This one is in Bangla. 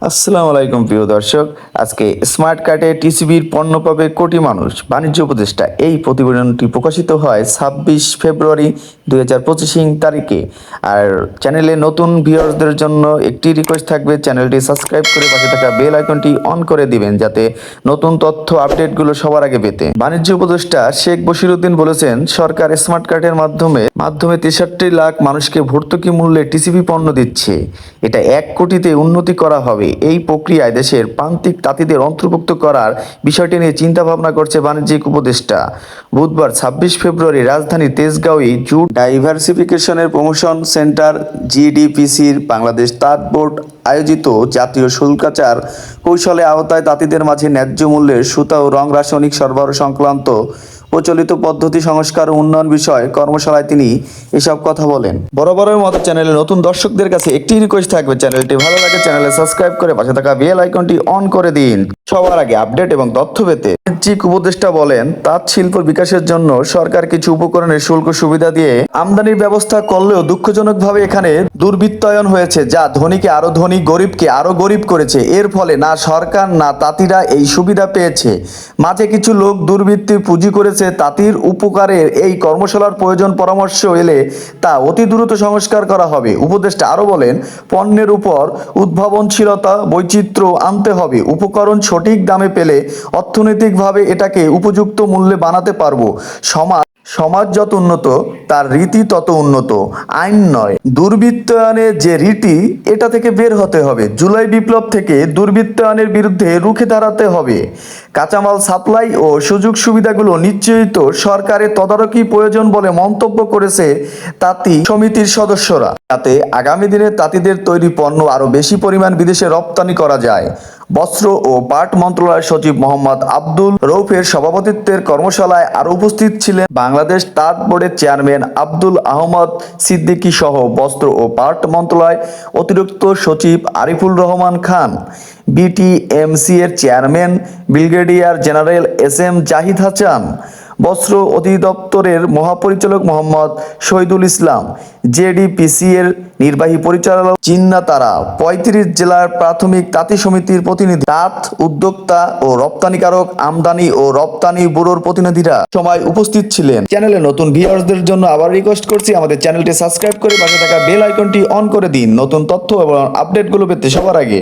আসসালামু আলাইকুম প্রিয় দর্শক। আজকে স্মার্ট কার্ডে টিসিবির পণ্য পাবে কোটি মানুষ, বাণিজ্য উপদেষ্টা। এই প্রতিবেদনটি প্রকাশিত হয় 26 ফেব্রুয়ারি 2025 তারিখে। আর চ্যানেলে নতুন ভিউয়ারদের জন্য একটি রিকোয়েস্ট থাকবে, চ্যানেলটি সাবস্ক্রাইব করে পাশে থাকা বেল আইকনটি অন করে দিবেন, যাতে নতুন তথ্য আপডেটগুলো সবার আগে পেতে। বাণিজ্য উপদেষ্টা শেখ বশিরউদ্দিন বলেছেন, সরকার স্মার্ট কার্ডের মাধ্যমে 63 লাখ মানুষকে ভর্তুকি মূল্যে টিসিবি পণ্য দিচ্ছে। এটা 1 কোটিতে উন্নতি করা হবে। এই প্রক্রিয়ায় দেশের প্রান্তিক তাঁতিদের অন্তর্ভুক্ত করার বিষয়টি নিয়ে চিন্তা ভাবনা করছে বাণিজ্যিক উপদেষ্টা। বুধবার 26 ফেব্রুয়ারি রাজধানী তেজগাঁওয়ে জুট ডাইভার্সিফিকেশনের প্রমোশন সেন্টার জিডিপিসির বাংলাদেশ তাঁত বোর্ড আয়োজিত জাতীয় শুল্কাচার কৌশলে আওতায় তাঁতিদের মাঝে ন্যায্য মূল্যের সুতা ও রং রাসায়নিক সরবরাহ সংক্রান্ত প্রচলিত পদ্ধতি সংস্কার ও উন্নয়ন বিষয় কর্মশালায় তিনি এসব কথা বলেন। বরাবরের মতো চ্যানেলে নতুন দর্শকদের কাছে একটি রিকোয়েস্ট থাকবে, চ্যানেলটি ভালো লাগে চ্যানেলে সাবস্ক্রাইব করে পাশে থাকা বেল আইকনটি অন করে দিন সবার আগে আপডেট এবং তথ্য পেতে। বাণিজ্যিক উপদেষ্টা বলেন, তাঁত শিল্প বিকাশের জন্য সরকার কিছু উপকরণের শুল্ক সুবিধা দিয়ে আমদানির ব্যবস্থা করলেও দুঃখজনকভাবে এখানে দুর্বৃত্তায়ন হয়েছে, যা ধনীকে আরো ধনী, গরিবকে আরো গরিব করেছে। এর ফলে না সরকার না তাঁতিরা এই সুবিধা পেয়েছে। মাঝে কিছু লোক দুর্বৃত্তির পুঁজি করেছে। তাঁতির উপকারে এই কর্মশালার প্রয়োজন পরামর্শ এলে তা অতি দ্রুত সংস্কার করা হবে। উপদেষ্টা আরো বলেন, পণ্যের উপর উদ্ভাবনশীলতা, বৈচিত্র্য আনতে হবে। উপকরণ সঠিক দামে পেলে অর্থনৈতিকভাবে এটাকে উপযুক্ত মূল্যে বানাতে পারবো। সমাজ যত উন্নত, তার রীতি তত উন্নত। আইন নয়, দুর্বৃত্তায়নের যে রীতি, এটা থেকে বের হতে হবে। জুলাই বিপ্লব থেকে দুর্বৃত্তায়নের বিরুদ্ধে রুখে দাঁড়াতে হবে। কাঁচামাল সাপ্লাই ও সুযোগ সুবিধাগুলো নিশ্চিত সরকারের তদারকি প্রয়োজন বলে মন্তব্য করেছে তাঁতি সমিতির সদস্যরা, যাতে আগামী দিনে তাঁতিদের তৈরি পণ্য আরও বেশি পরিমাণ বিদেশে রপ্তানি করা যায়। বস্ত্র ও পাট মন্ত্রণালয়ের সচিব মোহাম্মদ আব্দুল রৌফের সভাপতিত্বের কর্মশালায় আরও উপস্থিত ছিলেন বাংলাদেশ তাঁত বোর্ডের চেয়ারম্যান আব্দুল আহমদ সিদ্দিকী সহ বস্ত্র ও পাট মন্ত্রণালয় অতিরিক্ত সচিব আরিফুল রহমান খান, বিটিএমসি এর chairman brigadier general S Zahid Hasan, বস্ত্র অধিদপ্তরের মহাপরিচালক মোহাম্মদ শহীদুল ইসলাম, জেডিপিসি এর নির্বাহী পরিচালক জিন্না তারা, 35 জেলার প্রাথমিক তাঁতি সমিতির প্রতিনিধি, তাঁত উদ্যোক্তা ও রপ্তানিকারক, আমদানি ও রপ্তানি ব্যুরোর প্রতিনিধিরা সময় উপস্থিত ছিলেন। চ্যানেলে নতুন ভিউয়ার্সদের জন্য আবার রিকোয়েস্ট করছি, আমাদের চ্যানেলটি সাবস্ক্রাইব করে পাশে থাকা বেল আইকনটি অন করে দিন নতুন তথ্য এবং আপডেটগুলো পেতে সবার আগে।